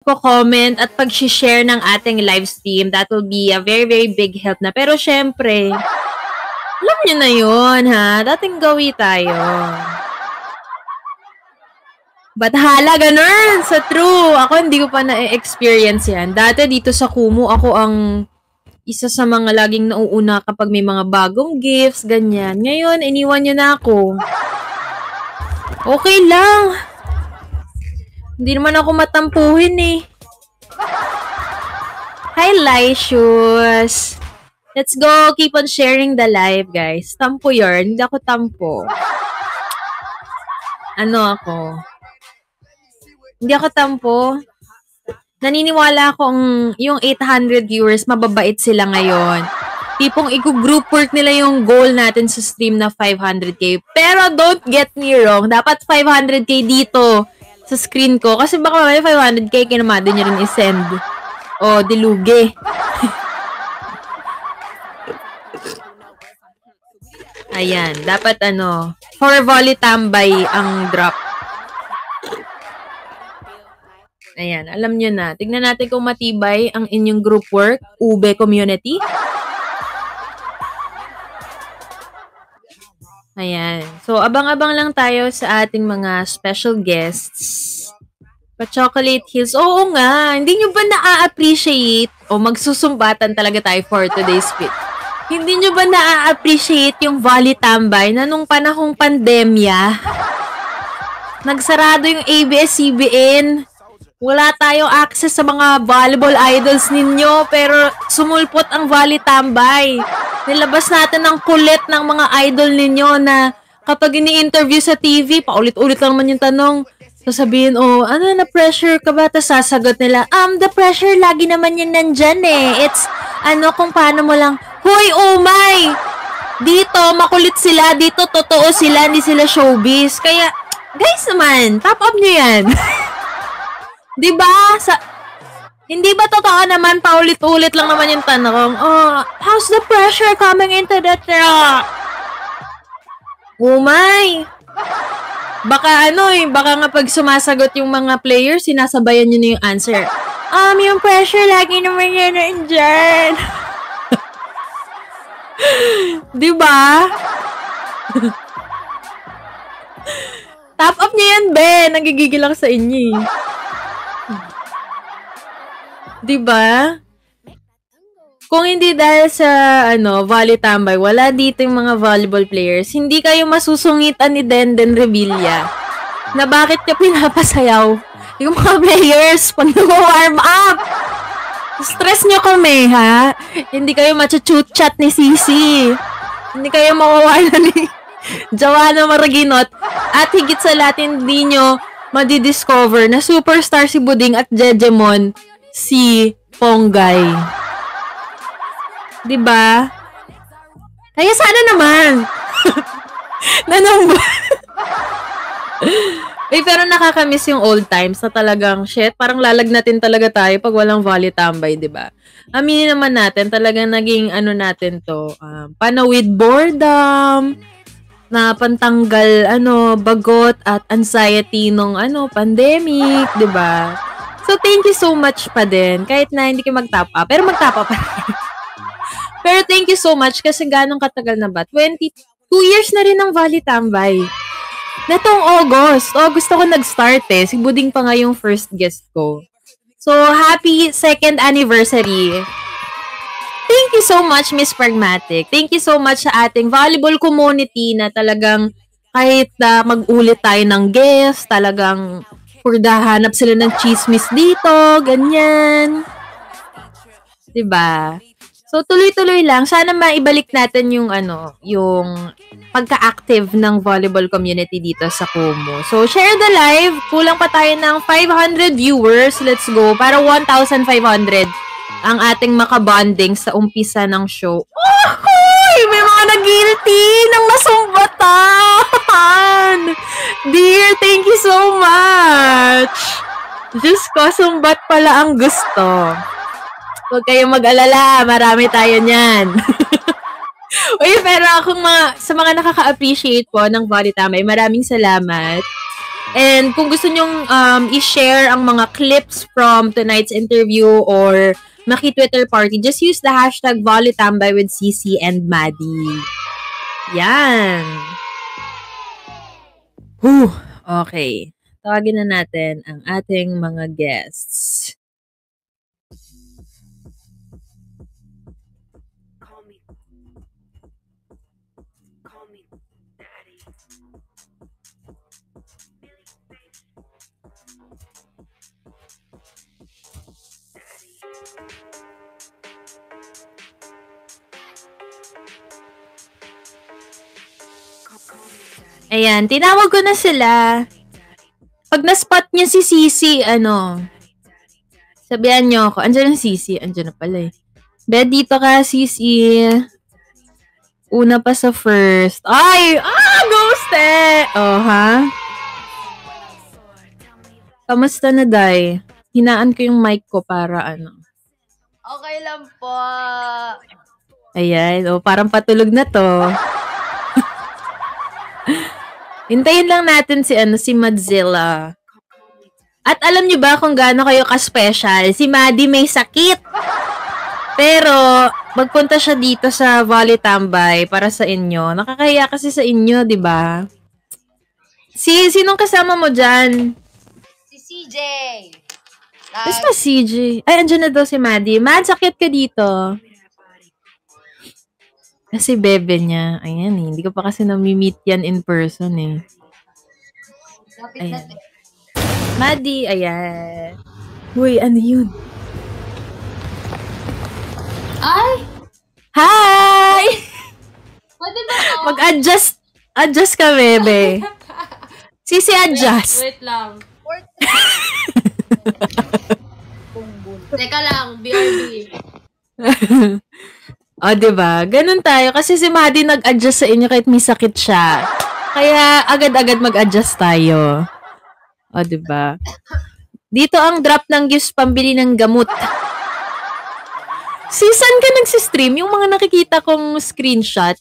comment at pag-share ng ating live stream. That will be a very, very big help na. Pero syempre, alam nyo na yun, ha? Dating gawi tayo. Bathala, ganun! Sa true, ako hindi ko pa na-experience yan. Dati dito sa Kumu, ako ang isa sa mga laging nauuna kapag may mga bagong gifts, ganyan. Ngayon, iniwan nyo na ako. Okay lang. Hindi naman ako matampuhin eh. Hi, Lyshus! Let's go. Keep on sharing the live, guys. Tampo yarn. Hindi ako tampo. Ano ako? Hindi ako tampo. Naniniwala akong yung 800 viewers, mababait sila ngayon. Tipong i-group work nila yung goal natin sa stream na 500k. Pero don't get me wrong, dapat 500k dito sa screen ko. Kasi baka may 500k, kinamado nyo rin i-send. O, diluge. Ayan, dapat for volley tambay ang drop. Ayan, alam nyo na. Tignan natin kung matibay ang inyong group work, Ube Community. Ayan. So, abang-abang lang tayo sa ating mga special guests. Pa-Chocolate Hills. Oo nga, hindi nyo ba na-appreciate o magsusumbatan talaga tayo for today's fit? Hindi nyo ba na-appreciate yung volley tambay na nung panahong pandemya? Nagsarado yung ABS-CBN. Wala tayong access sa mga volleyball idols ninyo, pero sumulpot ang volley tambay. Nilabas natin ang kulit ng mga idol ninyo na kapag ini-interview sa TV, paulit-ulit lang naman yung tanong. Sasabihin, na-pressure ka ba? Tapos sasagot nila, the pressure lagi naman yun nandyan eh. It's, kung paano mo lang, hoy, oh my! Dito, makulit sila. Dito, totoo sila. Hindi sila showbiz. Kaya, guys naman, top up nyo yan. Diba? Hindi ba totoo naman, paulit-ulit lang naman yung tanong, how's the pressure coming into the truck? Oh my! Baka baka nga pag sumasagot yung mga players, sinasabayan nyo na yung answer. Yung pressure, lagi naman yan nandyan. Diba? Top up nyo yan, Ben. Nagigigil ako sa inyo. Diba? Kung hindi dahil sa volley tambay, wala dito yung mga volleyball players, hindi kayo masusungitan ni Denden Revilla na bakit ka pinapasayaw yung mga players pag nag-warm up. Stress nyo kami, ha? Hindi kayo machuchut-chat ni Sisi. Hindi kayo mawawala ni Joanna Maraginot. At higit sa lahat, hindi nyo madidiscover na superstar si Buding at Jejemon si Ponggay. Diba? Kaya sana naman. Pero nakakamiss yung old times na talagang, shit, parang lalagnatin talaga tayo pag walang volley tambay, diba? Aminin naman natin, talagang naging natin to, panawid boredom, na pantanggal, bagot at anxiety nung, pandemic, diba? So, thank you so much pa din. Kahit na hindi kayo mag-top up. Pero mag-top up pa rin. Pero thank you so much kasi ganong katagal na ba? 22 years na rin ang volley tambay. Netong August. August ako nag-start eh. Si Buding pa nga yung first guest ko. So, happy second anniversary. Thank you so much, Miss Pragmatic. Thank you so much sa ating volleyball community na talagang kahit mag-ulit tayo ng guest, talagang hanap sila ng chismis dito, ganyan. Diba? So, tuloy-tuloy lang. Sana maibalik natin yung pagka-active ng volleyball community dito sa Kumu. So, share the live. Kulang pa tayo ng 500 viewers. Let's go. Para 1,500 ang ating makabonding sa umpisa ng show. Oh, may mga nag-guilty ng nasumbatan. Dear, thank you so much. Diyos ko, sumbat pala ang gusto. Huwag kayong mag-alala. Marami tayo niyan. Uy, pero sa mga nakaka-appreciate po ng volley tambay, maraming salamat. And kung gusto nyong i-share ang mga clips from tonight's interview or maki-Twitter party, just use the hashtag Volitambay with CC and Maddie. Yan. Okay. Tawagin na natin ang ating mga guests. Ayan, tinawag ko na sila. Pag na-spot niya si Sisi, sabihan niyo ako. Andiyan na si Sisi. Andiyan na pala eh. Be, dito ka, Sisi. Una pa sa first. Ay! Ghosted! Oh, ha? Kamusta na, Day? Hinaan ko yung mic ko para Okay lang po. Ayan. Parang patulog na to. Hintayin lang natin si Madzilla. At alam niyo ba kung gaano kayo ka-special? Si Maddie may sakit. Pero, magpunta siya dito sa Volitambay para sa inyo. Nakakahiya kasi sa inyo, di ba? Sinong kasama mo dyan? Si CJ. Mas pa CJ. Ay, andyan na daw si Maddie. Mad, sakit ka dito. Kasi bebe niya. Ayan eh. Hindi ko pa kasi nami-meet yan in person eh. Ayan. Maddie, ayan. Uy, ano yun? Ay! Hi! Pwede ba to? Adjust ka, bebe. Sisi, adjust. Wait lang. Teka lang, BRB. Diba? Ganun tayo. Kasi si Maddie nag-adjust sa inyo kahit may sakit siya. Kaya agad-agad mag-adjust tayo. Diba? Dito ang drop ng gifts pambili ng gamot. Saan ka nagsistream? Yung mga nakikita kong screenshot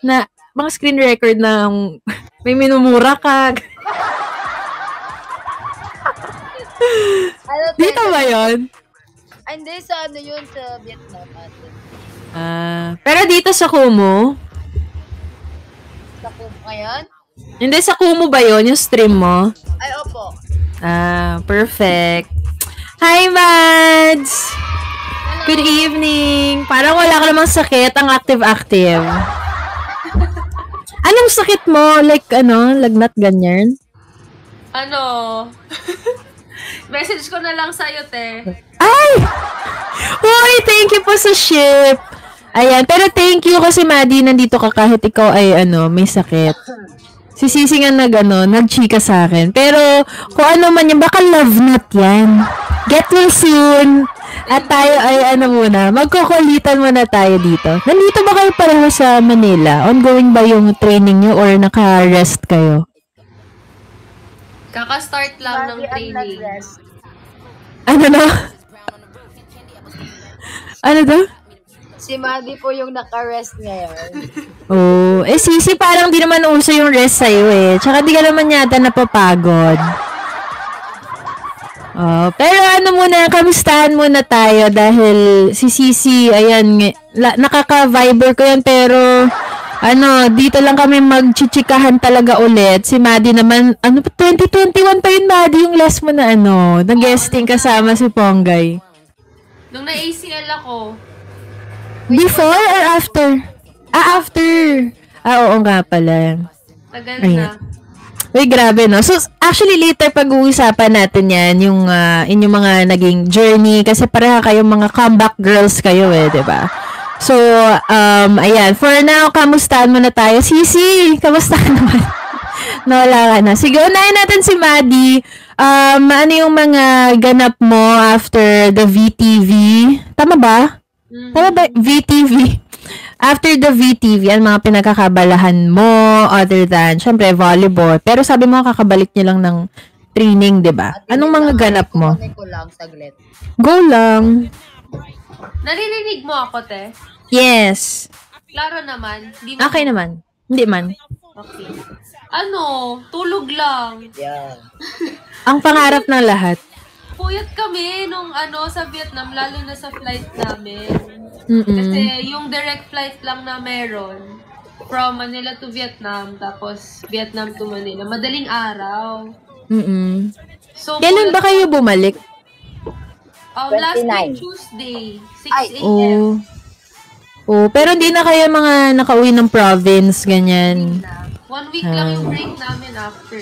na mga screen record na may minumura ka. Dito ba yun? Hindi, sa yun, sa Vietnam natin. Pero dito sa Kumu? Sa Kumu ngayon? Hindi, sa Kumu ba yun? Yung stream mo? Ay, opo. Perfect. Hi, Mads! Hello. Good evening! Parang wala ka namang sakit, ang active-active. Anong sakit mo? Like, lagnat ganyan? Message ko na lang sa'yo, te. Ay! Hoy, thank you po sa ship. Ayan, pero thank you kasi Maddie, nandito ka kahit ikaw ay may sakit. Si Sisi nga nagchika sa akin. Pero kung ano man yan, baka love not yan. Get well soon. At tayo ay muna, magkukulitan muna tayo dito. Nandito ba kayo pareho sa Manila? Ongoing ba yung training nyo or naka-rest kayo? Kaka-start lang ng training. Ano na? Ano daw? Si Maddie po yung naka-rest ngayon. Sisi, parang di naman uso yung rest sa'yo eh. Tsaka di ka naman yata napapagod. Pero muna, kamustahan muna tayo dahil si Sisi, ayan, nakaka-viber ko yan pero dito lang kami magchichikahan talaga ulit. Si Maddie naman, 2021 pa yun, Maddie, yung last mo na nag-guesting kasama si Ponggay. Nung na-ACL ako. Before or after? After. Oo nga pala. Tagal na. Uy, grabe, no? So, actually, later pag-uusapan natin yan, yung inyong mga naging journey, kasi pareha kayong mga comeback girls kayo diba? So, ayan. For now, kamustahan muna tayo. Sisi, kamusta ka naman? Nawala ka na. Sige, unahin natin si Maddie. Ano yung mga ganap mo after the VTV? Tama ba? Tama ba? VTV. After the VTV, ang mga pinagkakabalahan mo other than, syempre, volleyball. Pero sabi mo, kakabalik niyo lang ng training, di ba? Anong mga ganap mo? Ko lang, saglit. Go lang. Naririnig mo ako, te? Yes. Klaro naman. Okay naman. Hindi man. Okay. Tulog lang. Yeah. Ang pangarap ng lahat. Puyat kami nung sa Vietnam, lalo na sa flight namin. Kasi yung direct flight lang na meron, from Manila to Vietnam, tapos Vietnam to Manila, madaling araw. So, kailan ba kayo bumalik? Last week, 29. Tuesday, 6 a.m. Pero hindi na kayo mga nakauwi ng province, ganyan. 1 week lang yung break namin after.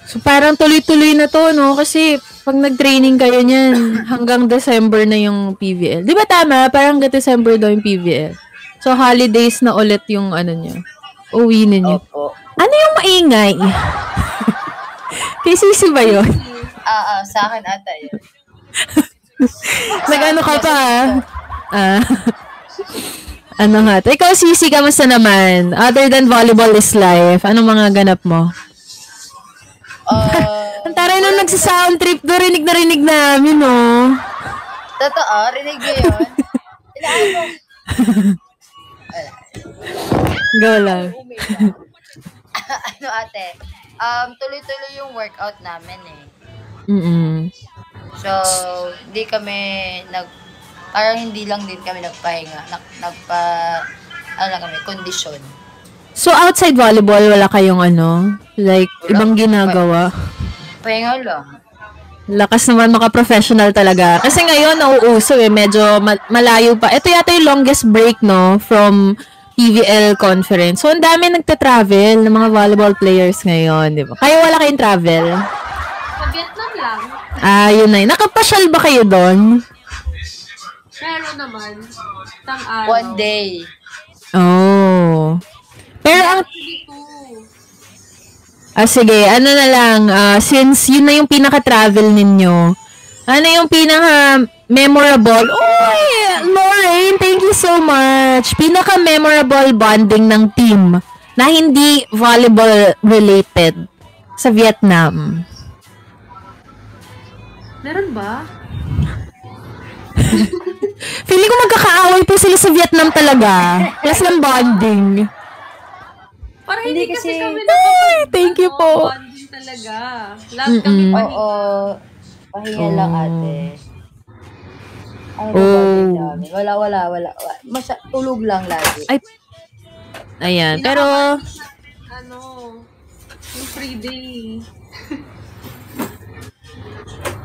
So, parang tuloy-tuloy na to, no? Kasi, pag nag-training kayo niyan, hanggang December na yung PVL. Di ba tama? Parang hanggang December daw yung PVL. So, holidays na ulit yung niya. Uwi ninyo. Opo. Ano yung maingay? Kay Sisi ba yun? Sa akin ata yun. Nag-ano ka pa, ano nga? Ikaw, Sisi, kamusta naman? Other than volleyball is life, anong mga ganap mo? Ang taray nung nagsa-sound trip do, rinig na rinig namin, no? Totoo, rinig ko yun. Ilaan mo. Go lang. Ate? Tuloy-tuloy yung workout namin eh. So, parang hindi lang din kami nagpahinga. Kondisyon. So, outside volleyball, wala kayong like, ibang ginagawa? Pahinga lang. Lakas naman maka-professional talaga. Kasi ngayon, nauuso medyo malayo pa. Ito yata yung longest break, no? From PVL conference. So, ang dami nagta-travel ng mga volleyball players ngayon, di ba? Kayo wala kayong travel? Sa Vietnam lang. Yun na. Nakapasyal ba kayo doon? Meron naman. Isang araw. One day. Oh. Pero sige, na lang, since yun na yung pinaka-travel ninyo, ano yung pinaka-memorable? Uy, Lauren, thank you so much. Pinaka-memorable bonding ng team na hindi volleyball-related sa Vietnam. Meron ba? Feeling ko magkakaaway po sila sa Vietnam talaga. Plus ng bonding. Parang hindi kasi kami thank you po. Bonding talaga. Love kami pahinga. Oo. Pahinga lang, ate. Bonding namin? Wala. Tulog lang lagi. Ayan. Pero, yung free day.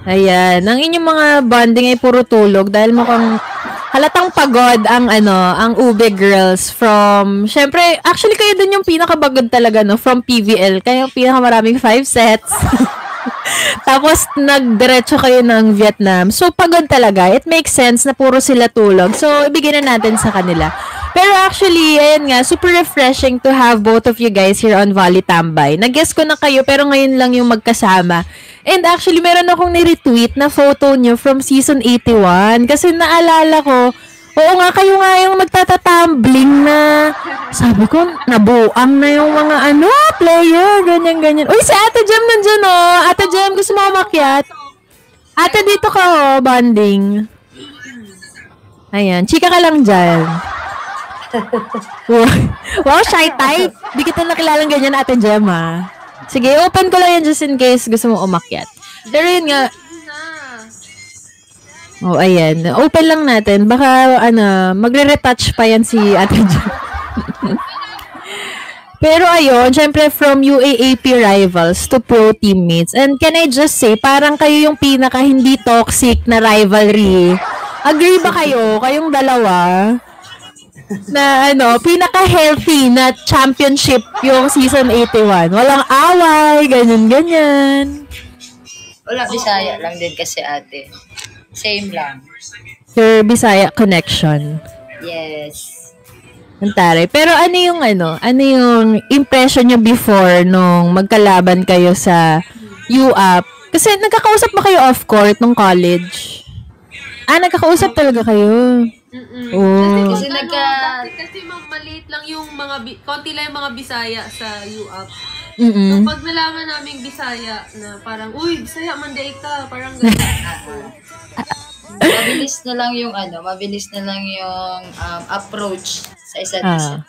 ayan. Ang inyong mga bonding ay puro tulog dahil mukhang halatang pagod ang Ube girls from, syempre, actually kayo dun yung pinakabagod talaga, no? From PVL. Kayo yung pinakamaraming 5 sets. Tapos, nagdiretso kayo ng Vietnam. So, pagod talaga. It makes sense na puro sila tulog. So, ibigay na natin sa kanila. Pero actually, ayan nga, super refreshing to have both of you guys here on Volley Tambay. Nag-guess ko na kayo, pero ngayon lang yung magkasama. And actually, meron akong ni-retweet na photo nyo from season 81. Kasi naalala ko, oo nga, kayo nga yung nagtatatumbling na, sabi ko, nabuang na yung mga player, ganyan. Uy, si Ate Jem nandyan, oh. Ate Jem, gusto mo umakyat? Ate, dito ka, bonding. Ayan, chika ka lang dyan. Wow, shy type. Di kita nakilalang ganyan, Ate Jem, ha? Sige, open ko lang yan just in case gusto mo umakyat. Pero yun nga. Oh, ayan. Open lang natin. Baka, magre-retouch pa yan si Ate Jem. Pero ayun, syempre from UAAP rivals to pro teammates. And can I just say, parang kayo yung pinaka hindi toxic na rivalry. Agree ba kayo? Kayong dalawa? Na pinaka-healthy na championship yung season 81. Walang away, ganyan. Wala, Bisaya lang din kasi, ate. Same lang. Your Bisaya connection. Yes. Antare. Pero ano yung impression nyo before nung magkalaban kayo sa UAP? Kasi nagkakausap ba kayo off-court nung college? Nagkakausap talaga kayo. Oh. Kasi maliit lang yung konti lang yung mga Bisaya sa UAP. So, pag nalaman namin Bisaya na parang, uy, Bisaya, Monday ka, parang gano'n. Mabilis na lang yung approach sa isa't isa.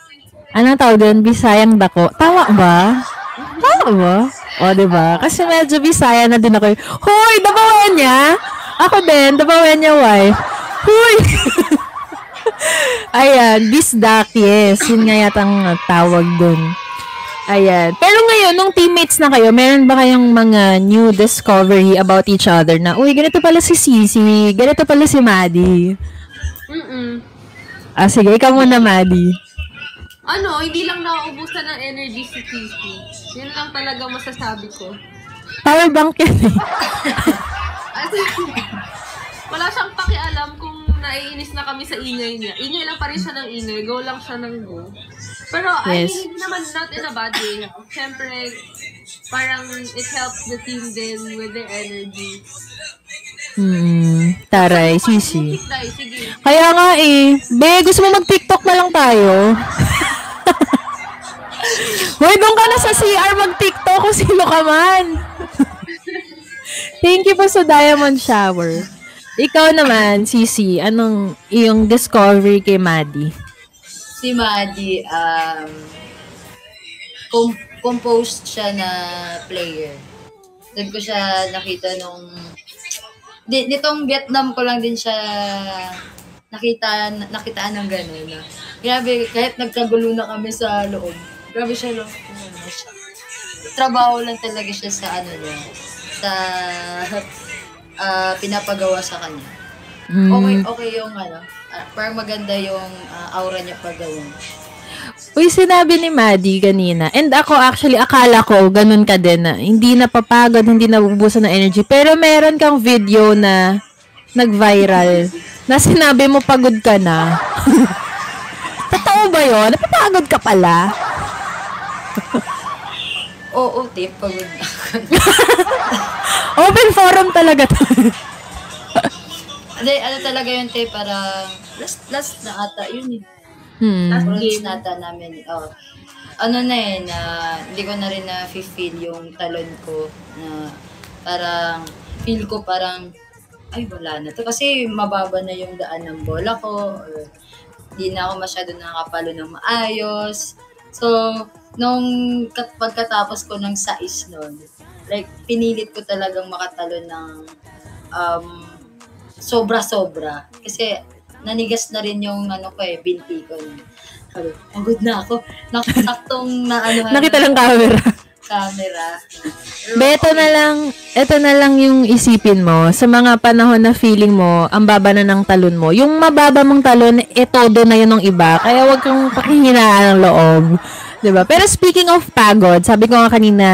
Anong tawag doon? Bisayang dako. Tama ba? Tama ba? O, diba? Kasi medyo Bisaya na din ako. Hoy! Dabawan niya! Ako din, dabawan niya, wife. Hoy! Ayan, bisdak, yes. Yun nga yatang tawag doon. Ayan. Pero ngayon, nung teammates na kayo, meron ba kayong mga new discovery about each other na, uy, ganito pala si Sisi, ganito pala si Maddie? Sige, ikaw muna, Maddie. Hindi lang nauubusan ng energy si Kiki. Yun lang talaga masasabi ko. Power bank yan eh. Wala siyang pakialam kung naiinis na kami sa ingay niya. Ingay lang pa rin siya ng ingay. Go lang siya ng go. Pero yes. I mean, naman not in a bad way. Siyempre, parang it helps the team din with their energy. Taray, Sisi. Sige. Kaya nga eh. Be, gusto mo mag-TikTok na lang tayo? Hoy, doon ka na sa CR mag-TikTok kung sino ka man. Thank you po sa Diamond Shower. Ikaw naman, Sisi, anong iyong discovery kay Maddie? Si Maddie, composed siya na player. Doon ko siya nakita nung nitong Vietnam ko lang din siya nakitaan ng gano'n. Grabe, kahit nagkagulo na kami sa loob. Grabe siya lang. Trabaho lang talaga siya sa sa pinapagawa sa kanya. Okay yung parang maganda yung aura niya paggawa. Uy, sinabi ni Maddie kanina, and ako actually, akala ko, ganun ka din na, hindi napapagod, hindi nabubusan ng energy, pero meron kang video na nag-viral, na sinabi mo pagod ka na. Totoo ba yun? Napapagod ka pala? Oo, tip, pagod na. Open forum talaga to. Talaga yun, tip, parang last na ata, yun eh. Last game nata namin. Hindi ko na rin na-feel yung talon ko na parang feel ko parang ay wala na to kasi mababa na yung daan ng bola ko or hindi na ako masyado nakakapalo ng maayos. So, nung pagkatapos ko ng sais nun, like pinilit ko talagang makatalo ng sobra-sobra kasi nanigas na rin yung binti ko. Sabi, pagod na ako. Nakasaktong nakita ng camera. Ito na lang yung isipin mo. Sa mga panahon na feeling mo, ang baba na ng talon mo. Yung mababa mong talon, todo na yun ng iba. Kaya wag kang pakihinaan ng loob. Diba? Pero speaking of pagod, sabi ko nga kanina,